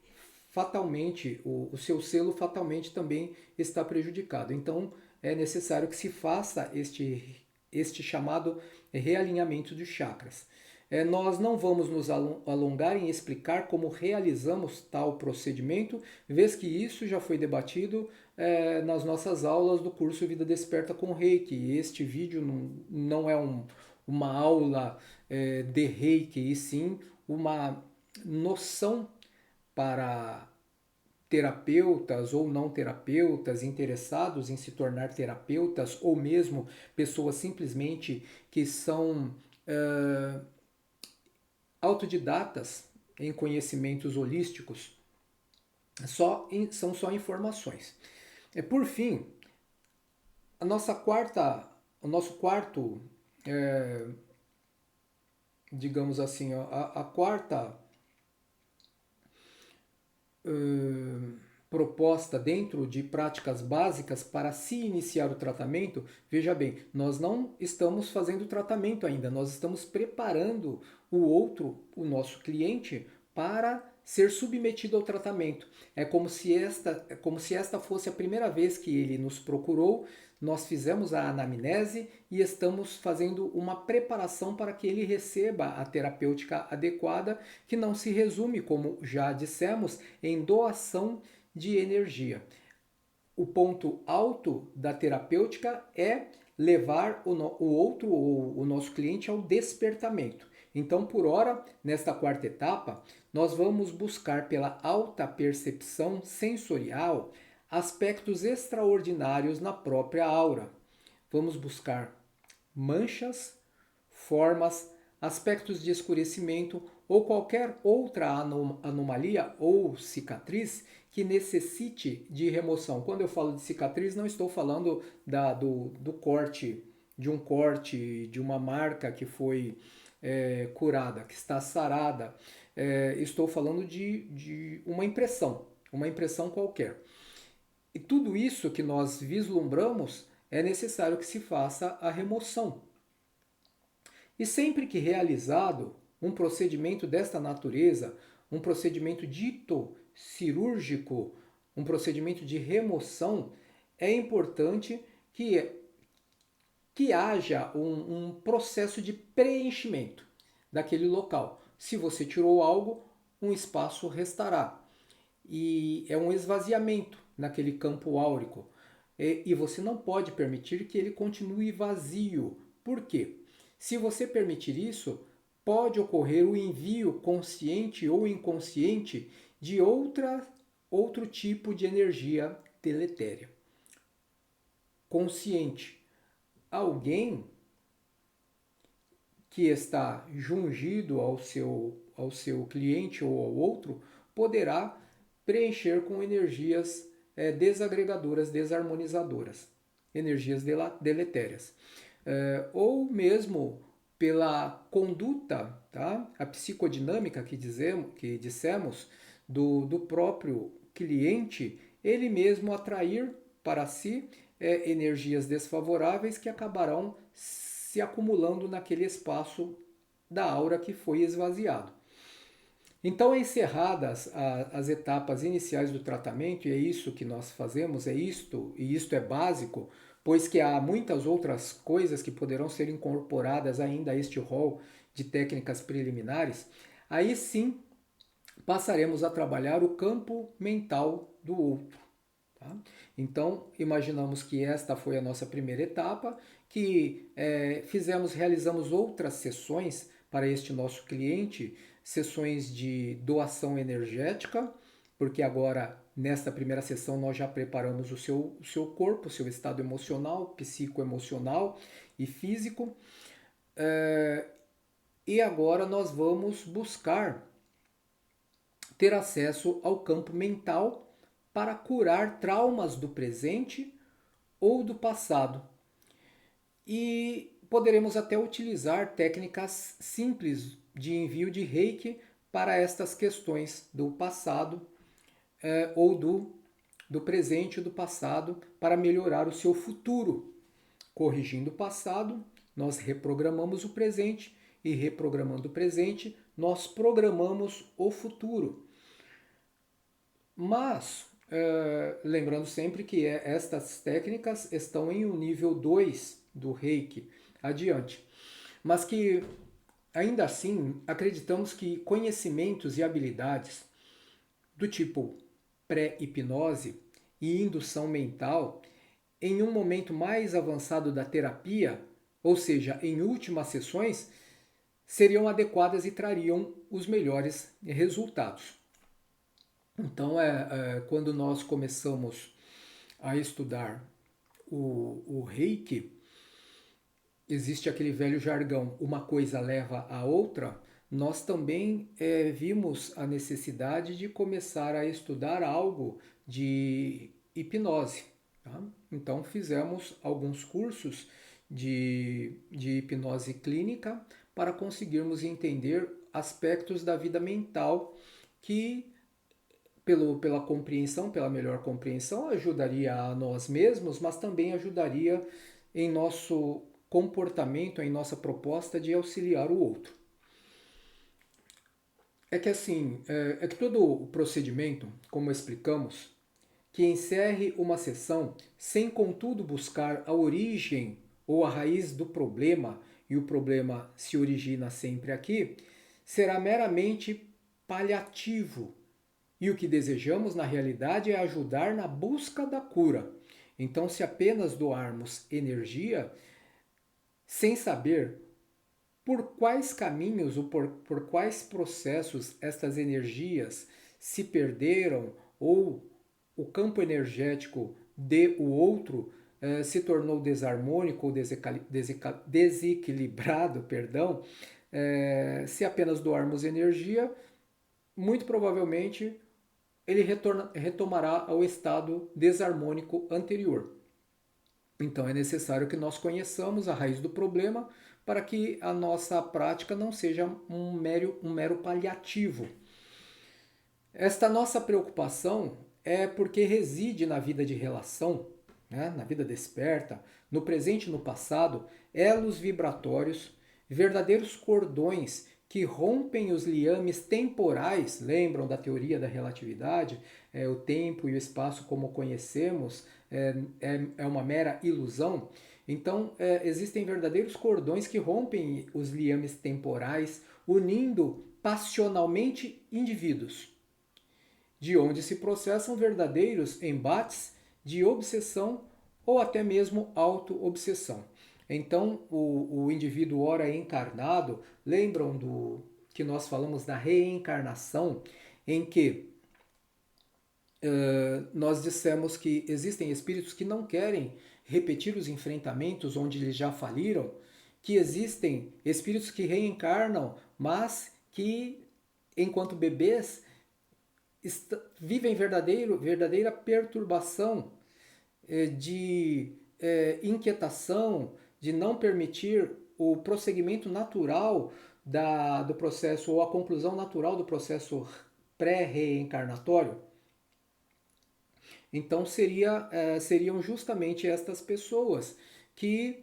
fatalmente, o seu selo fatalmente também está prejudicado. Então é necessário que se faça este chamado realinhamento dos chakras. Nós não vamos nos alongar em explicar como realizamos tal procedimento, vez que isso já foi debatido nas nossas aulas do curso Vida Desperta com Reiki. Este vídeo não é uma aula de Reiki, e sim uma noção para terapeutas ou não terapeutas interessados em se tornar terapeutas, ou mesmo pessoas simplesmente que são autodidatas em conhecimentos holísticos. São só informações. Por fim, o nosso quarto, digamos assim, a quarta proposta dentro de práticas básicas para se iniciar o tratamento, veja bem, nós não estamos fazendo o tratamento ainda, nós estamos preparando o nosso cliente, para ser submetido ao tratamento. É como se esta fosse a primeira vez que ele nos procurou, nós fizemos a anamnese e estamos fazendo uma preparação para que ele receba a terapêutica adequada, que não se resume, como já dissemos, em doação de energia. O ponto alto da terapêutica é levar o outro ou o nosso cliente ao despertamento. Então, por hora, nesta quarta etapa, nós vamos buscar pela alta percepção sensorial aspectos extraordinários na própria aura. Vamos buscar manchas, formas, aspectos de escurecimento ou qualquer outra anomalia ou cicatriz que necessite de remoção. Quando eu falo de cicatriz, não estou falando do corte, de uma marca que foi curada, que está sarada. Estou falando de uma impressão qualquer. E tudo isso que nós vislumbramos, é necessário que se faça a remoção. E sempre que realizado um procedimento desta natureza, um procedimento dito cirúrgico, um procedimento de remoção, é importante que haja um processo de preenchimento daquele local. Se você tirou algo, um espaço restará. E é um esvaziamento naquele campo áurico. E você não pode permitir que ele continue vazio. Por quê? Se você permitir isso, pode ocorrer o envio consciente ou inconsciente de outro tipo de energia deletéria. Consciente. Alguém que está jungido ao seu cliente ou ao outro poderá preencher com energias desagregadoras, desarmonizadoras, energias deletérias. Ou mesmo pela conduta, tá? A psicodinâmica que dissemos do próprio cliente, ele mesmo atrair para si energias desfavoráveis que acabarão se acumulando naquele espaço da aura que foi esvaziado. Então, encerradas as etapas iniciais do tratamento, e é isso que nós fazemos, é isto, e isto é básico, pois que há muitas outras coisas que poderão ser incorporadas ainda a este rol de técnicas preliminares, aí sim passaremos a trabalhar o campo mental do outro. Tá? Então, imaginamos que esta foi a nossa primeira etapa, que realizamos outras sessões para este nosso cliente, sessões de doação energética, porque agora, nesta primeira sessão, nós já preparamos o seu corpo, o seu estado emocional, psicoemocional e físico. E agora nós vamos buscar ter acesso ao campo mental para curar traumas do presente ou do passado. E poderemos até utilizar técnicas simples de envio de reiki para estas questões do passado ou do presente e do passado para melhorar o seu futuro. Corrigindo o passado, nós reprogramamos o presente e reprogramando o presente, nós programamos o futuro. Mas, lembrando sempre que estas técnicas estão em um nível 2 do Reiki adiante. Mas que, ainda assim, acreditamos que conhecimentos e habilidades do tipo pré-hipnose e indução mental, em um momento mais avançado da terapia, ou seja, em últimas sessões, seriam adequadas e trariam os melhores resultados. Então, quando nós começamos a estudar o Reiki, existe aquele velho jargão, uma coisa leva a outra. Nós também vimos a necessidade de começar a estudar algo de hipnose. Tá? Então, fizemos alguns cursos de hipnose clínica para conseguirmos entender aspectos da vida mental que pela compreensão, pela melhor compreensão, ajudaria a nós mesmos, mas também ajudaria em nosso comportamento, em nossa proposta de auxiliar o outro. É que assim, é que todo o procedimento, como explicamos, que encerre uma sessão sem contudo buscar a origem ou a raiz do problema, e o problema se origina sempre aqui, será meramente paliativo. E o que desejamos, na realidade, é ajudar na busca da cura. Então, se apenas doarmos energia, sem saber por quais caminhos ou por quais processos estas energias se perderam ou o campo energético de o outro se tornou desarmônico ou desequilibrado, perdão, se apenas doarmos energia, muito provavelmente ele retomará ao estado desarmônico anterior. Então é necessário que nós conheçamos a raiz do problema para que a nossa prática não seja um mero paliativo. Esta nossa preocupação é porque reside na vida de relação, né, na vida desperta, no presente e no passado, elos vibratórios, verdadeiros cordões que rompem os liames temporais, lembram da teoria da relatividade? O tempo e o espaço como conhecemos é uma mera ilusão. Então, existem verdadeiros cordões que rompem os liames temporais, unindo passionalmente indivíduos, de onde se processam verdadeiros embates de obsessão ou até mesmo auto-obsessão. Então, o indivíduo ora encarnado, lembram do que nós falamos da reencarnação, em que nós dissemos que existem espíritos que não querem repetir os enfrentamentos onde eles já faliram, que existem espíritos que reencarnam, mas que, enquanto bebês, vivem verdadeira perturbação de inquietação, de não permitir o prosseguimento natural do processo ou a conclusão natural do processo pré-reencarnatório. Então seriam justamente estas pessoas que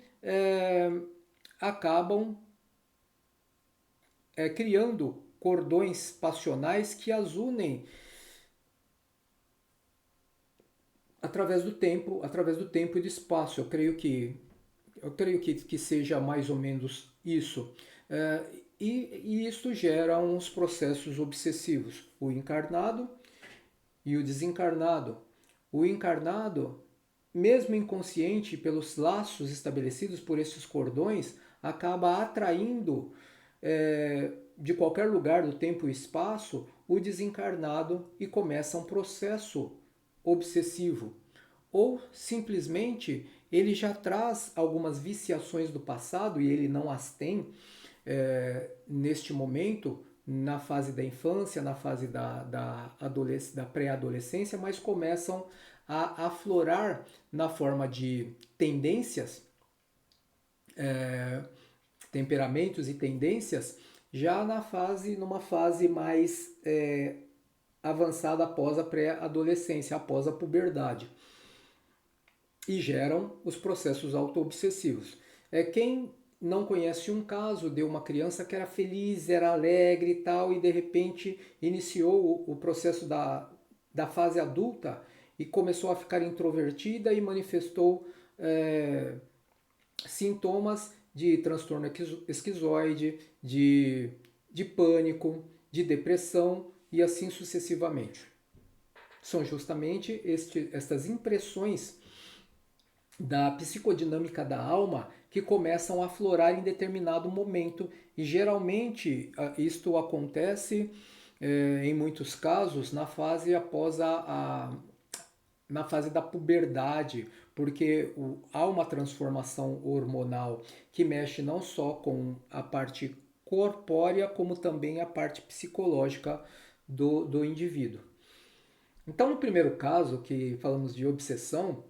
acabam criando cordões passionais que as unem através do tempo e do espaço. Eu creio que seja mais ou menos isso. E isso gera uns processos obsessivos. O encarnado e o desencarnado. O encarnado, mesmo inconsciente, pelos laços estabelecidos por esses cordões, acaba atraindo de qualquer lugar do tempo e espaço o desencarnado e começa um processo obsessivo. Ou simplesmente ele já traz algumas viciações do passado e ele não as tem neste momento, na fase da infância, na fase da pré-adolescência, mas começam a aflorar na forma de tendências, temperamentos e tendências, já numa fase mais avançada após a pré-adolescência, após a puberdade. E geram os processos auto-obsessivos. Quem não conhece um caso de uma criança que era feliz, era alegre e tal, e de repente iniciou o processo da fase adulta e começou a ficar introvertida e manifestou sintomas de transtorno esquizoide, de pânico, de depressão e assim sucessivamente. São justamente estas impressões da psicodinâmica da alma que começam a aflorar em determinado momento, e geralmente isto acontece em muitos casos na fase após na fase da puberdade, porque há uma transformação hormonal que mexe não só com a parte corpórea, como também a parte psicológica do indivíduo. Então, no primeiro caso, que falamos de obsessão,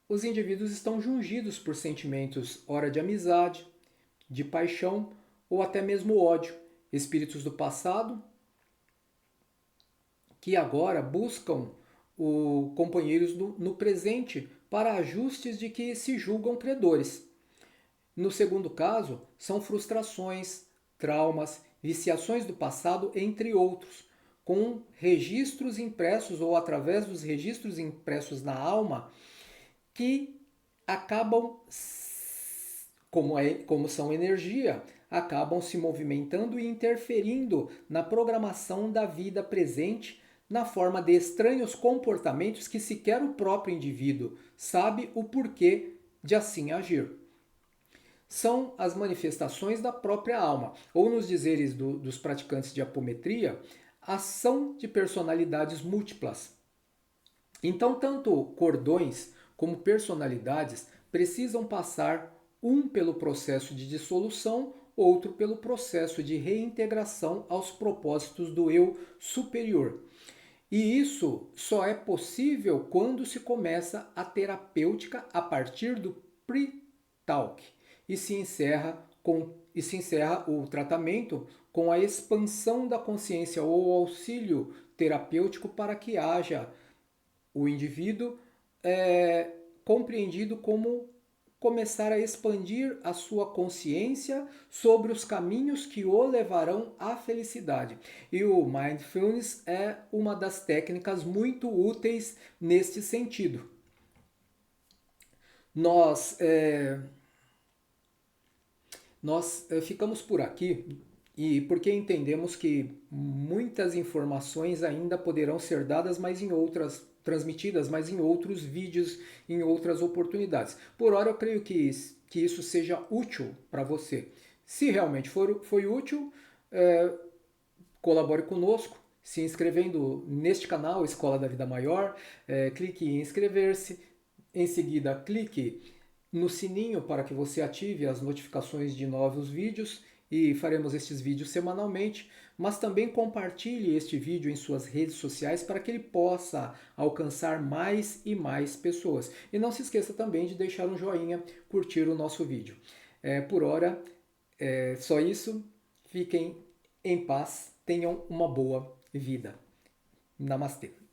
os indivíduos estão jungidos por sentimentos, ora de amizade, de paixão ou até mesmo ódio, espíritos do passado que agora buscam companheiros no presente para ajustes de que se julgam credores. No segundo caso, são frustrações, traumas, viciações do passado, entre outros, com registros impressos ou através dos registros impressos na alma que acabam, como são energia, acabam se movimentando e interferindo na programação da vida presente na forma de estranhos comportamentos que sequer o próprio indivíduo sabe o porquê de assim agir. São as manifestações da própria alma, ou nos dizeres dos praticantes de apometria, ação de personalidades múltiplas. Então, tanto cordões como personalidades precisam passar um pelo processo de dissolução, outro pelo processo de reintegração aos propósitos do eu superior. E isso só é possível quando se começa a terapêutica a partir do pre-talk e se encerra o tratamento com a expansão da consciência ou auxílio terapêutico para que haja o indivíduo compreendido como começar a expandir a sua consciência sobre os caminhos que o levarão à felicidade. E o Mindfulness é uma das técnicas muito úteis neste sentido. Nós ficamos por aqui e porque entendemos que muitas informações ainda poderão ser dadas, mas em outras transmitidas, mas em outros vídeos, em outras oportunidades. Por hora, eu creio que isso seja útil para você. Se realmente foi útil, colabore conosco, se inscrevendo neste canal, Escola da Vida Maior, clique em inscrever-se, em seguida clique no sininho para que você ative as notificações de novos vídeos e faremos estes vídeos semanalmente, mas também compartilhe este vídeo em suas redes sociais para que ele possa alcançar mais e mais pessoas. E não se esqueça também de deixar um joinha, curtir o nosso vídeo. Por hora, só isso. Fiquem em paz, tenham uma boa vida. Namastê.